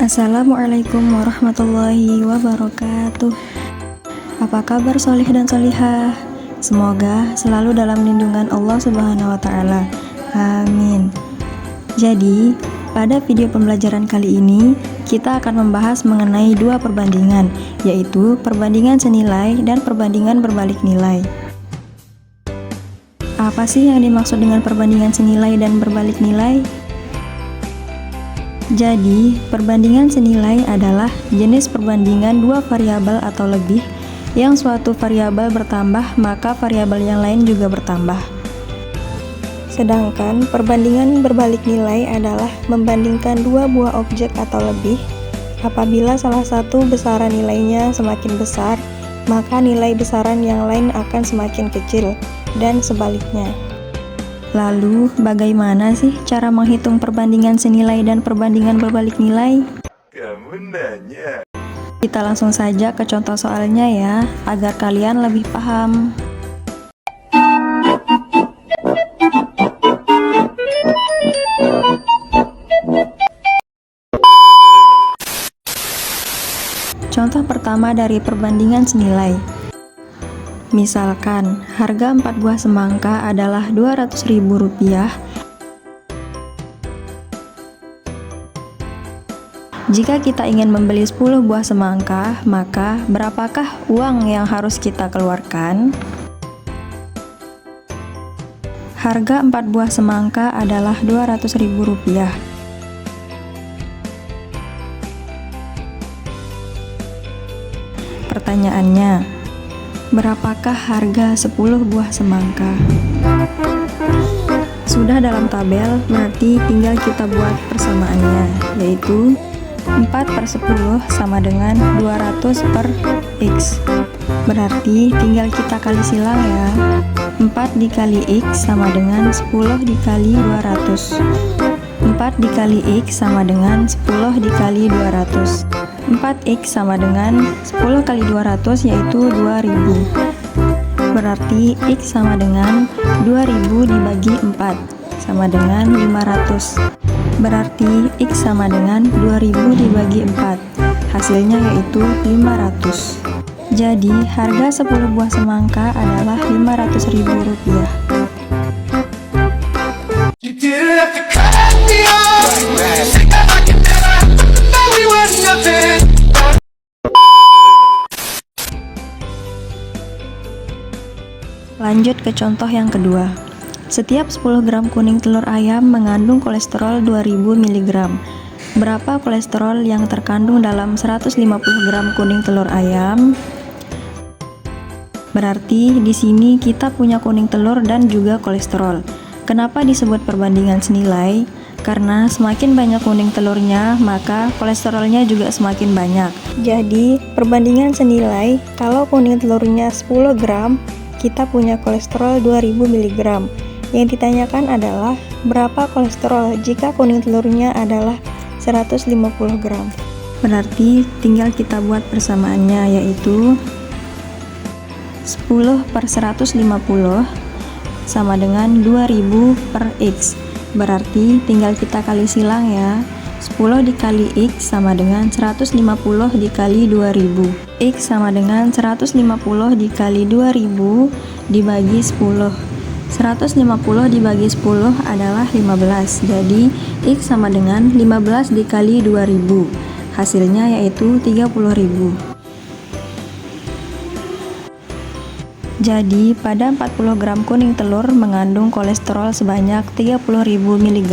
Assalamualaikum warahmatullahi wabarakatuh. Apa kabar solih dan solihah? Semoga selalu dalam lindungan Allah Subhanahu wa Ta'ala. Amin. Jadi, pada video pembelajaran kali ini kita akan membahas mengenai dua perbandingan, yaitu perbandingan senilai dan perbandingan berbalik nilai. Apa sih yang dimaksud dengan perbandingan senilai dan berbalik nilai? Jadi, perbandingan senilai adalah jenis perbandingan dua variabel atau lebih yang suatu variabel bertambah, maka variabel yang lain juga bertambah. Sedangkan perbandingan berbalik nilai adalah membandingkan dua buah objek atau lebih. Apabila salah satu besaran nilainya semakin besar, maka nilai besaran yang lain akan semakin kecil, dan sebaliknya. Lalu, bagaimana sih cara menghitung perbandingan senilai dan perbandingan berbalik nilai? Kamu nanya. Kita langsung saja ke contoh soalnya ya, agar kalian lebih paham. Contoh pertama dari perbandingan senilai. Misalkan, harga 4 buah semangka adalah Rp200.000. Jika kita ingin membeli 10 buah semangka, maka berapakah uang yang harus kita keluarkan? Harga 4 buah semangka adalah Rp200.000. Pertanyaannya, berapakah harga 10 buah semangka? Sudah dalam tabel, berarti tinggal kita buat persamaannya, yaitu 4/10 sama dengan 200 per X. Berarti tinggal kita kali silang ya. 4 dikali X sama dengan 10 dikali 200. 4 dikali X sama dengan 10 dikali 200. 4X sama dengan 10 kali 200 yaitu 2000. Berarti X sama dengan 2000 dibagi 4 sama dengan 500. Berarti X sama dengan 2000 dibagi 4. Hasilnya yaitu 500. Jadi harga 10 buah semangka adalah Rp500.000. Lanjut ke contoh yang kedua. Setiap 10 gram kuning telur ayam mengandung kolesterol 2000 mg. Berapa kolesterol yang terkandung dalam 150 gram kuning telur ayam? Berarti di sini kita punya kuning telur dan juga kolesterol. Kenapa disebut perbandingan senilai? Karena semakin banyak kuning telurnya, maka kolesterolnya juga semakin banyak. Jadi, perbandingan senilai, kalau kuning telurnya 10 gram, kita punya kolesterol 2000 mg. Yang ditanyakan adalah berapa kolesterol jika kuning telurnya adalah 150 gram. Berarti tinggal kita buat persamaannya, yaitu 10/150 sama dengan 2000 per X. Berarti tinggal kita kali silang ya. 10 dikali X sama dengan 150 dikali 2000. X sama dengan 150 dikali 2000 dibagi 10. 150 dibagi 10 adalah 15. Jadi X sama dengan 15 dikali 2000. Hasilnya yaitu 30.000. Jadi pada 40 gram kuning telur mengandung kolesterol sebanyak 30.000 mg.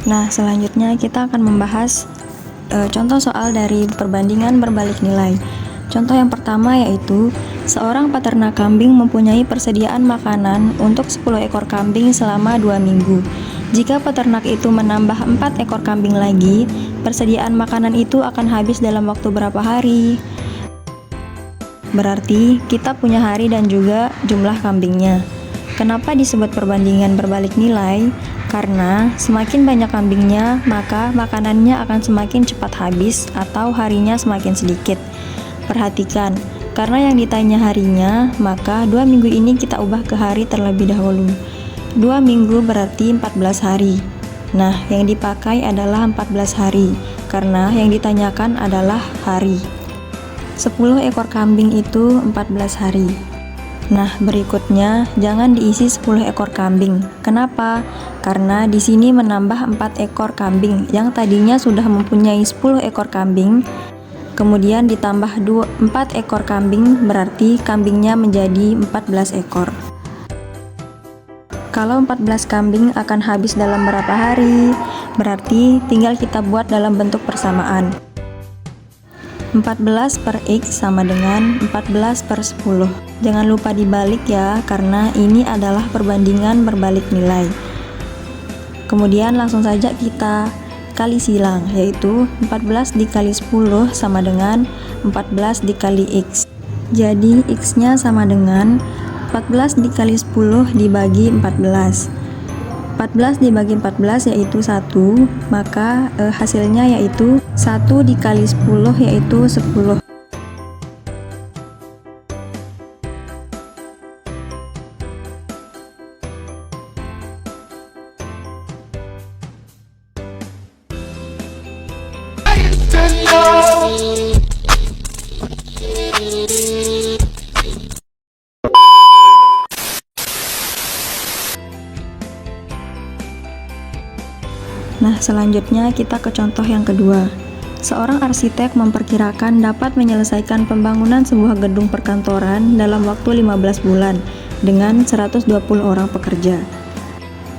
Nah, selanjutnya kita akan membahas contoh soal dari perbandingan berbalik nilai. Contoh yang pertama yaitu, seorang peternak kambing mempunyai persediaan makanan untuk 10 ekor kambing selama 2 minggu. Jika peternak itu menambah 4 ekor kambing lagi, persediaan makanan itu akan habis dalam waktu berapa hari? Berarti kita punya hari dan juga jumlah kambingnya. Kenapa disebut perbandingan berbalik nilai? Karena semakin banyak kambingnya, maka makanannya akan semakin cepat habis atau harinya semakin sedikit. Perhatikan, karena yang ditanya harinya, maka 2 minggu ini kita ubah ke hari terlebih dahulu. 2 minggu berarti 14 hari. Nah, yang dipakai adalah 14 hari, karena yang ditanyakan adalah hari. 10 ekor kambing itu 14 hari. Nah, berikutnya jangan diisi 10 ekor kambing. Kenapa? Karena di sini menambah 4 ekor kambing yang tadinya sudah mempunyai 10 ekor kambing. Kemudian ditambah 4 ekor kambing, berarti kambingnya menjadi 14 ekor. Kalau 14 kambing akan habis dalam berapa hari? Berarti tinggal kita buat dalam bentuk persamaan. 14 per X sama dengan 14 per 10. Jangan lupa dibalik ya, karena ini adalah perbandingan berbalik nilai. Kemudian langsung saja kita kali silang, yaitu 14 dikali 10 sama dengan 14 dikali X. Jadi X-nya sama dengan 14 dikali 10 dibagi 14. 14 dibagi 14 yaitu 1, maka hasilnya yaitu 1 dikali 10 yaitu 10. Nah, selanjutnya kita ke contoh yang kedua. Seorang arsitek memperkirakan dapat menyelesaikan pembangunan sebuah gedung perkantoran dalam waktu 15 bulan dengan 120 orang pekerja.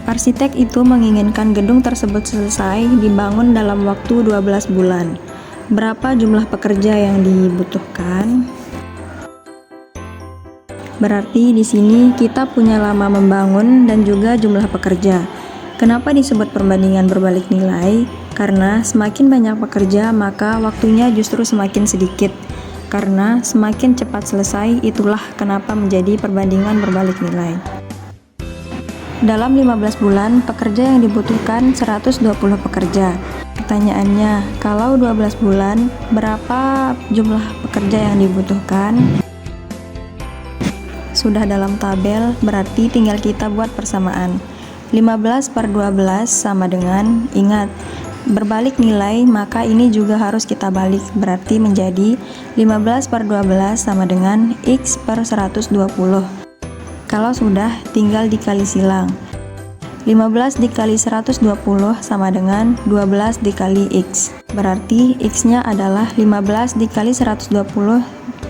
Arsitek itu menginginkan gedung tersebut selesai dibangun dalam waktu 12 bulan. Berapa jumlah pekerja yang dibutuhkan? Berarti di sini kita punya lama membangun dan juga jumlah pekerja. Kenapa disebut perbandingan berbalik nilai? Karena semakin banyak pekerja, maka waktunya justru semakin sedikit. Karena semakin cepat selesai, itulah kenapa menjadi perbandingan berbalik nilai. Dalam 15 bulan, pekerja yang dibutuhkan 120 pekerja. Pertanyaannya, kalau 12 bulan, berapa jumlah pekerja yang dibutuhkan? Sudah dalam tabel, berarti tinggal kita buat persamaan. 15 per 12 sama dengan, ingat, berbalik nilai, maka ini juga harus kita balik, berarti menjadi 15 per 12 sama dengan X per 120. Kalau sudah, tinggal dikali silang. 15 dikali 120 sama dengan 12 dikali X. Berarti X-nya adalah 15 dikali 120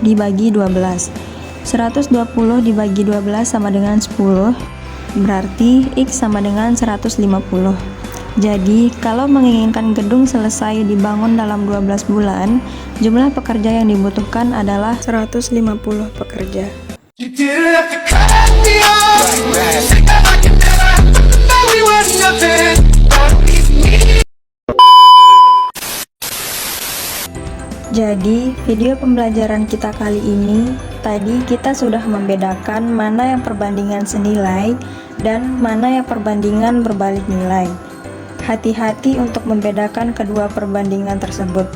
dibagi 12. 120 dibagi 12 sama dengan 10. Berarti X sama dengan 150. Jadi, kalau menginginkan gedung selesai dibangun dalam 12 bulan, jumlah pekerja yang dibutuhkan adalah 150 pekerja. You didn't have to cut me off. I can never know we were nothing. Jadi, video pembelajaran kita kali ini, tadi kita sudah membedakan mana yang perbandingan senilai dan mana yang perbandingan berbalik nilai. Hati-hati untuk membedakan kedua perbandingan tersebut,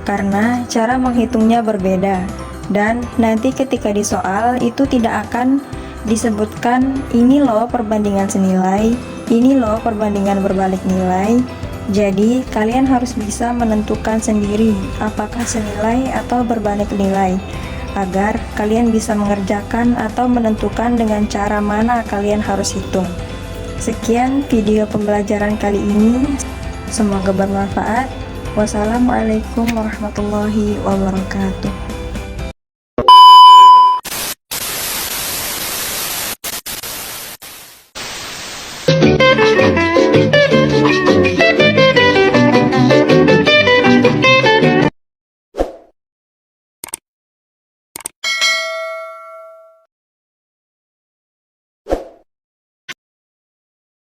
karena cara menghitungnya berbeda. Dan nanti ketika di soal, itu tidak akan disebutkan, ini loh perbandingan senilai, ini loh perbandingan berbalik nilai. Jadi, kalian harus bisa menentukan sendiri apakah senilai atau berbalik nilai, agar kalian bisa mengerjakan atau menentukan dengan cara mana kalian harus hitung. Sekian video pembelajaran kali ini, semoga bermanfaat. Wassalamualaikum warahmatullahi wabarakatuh.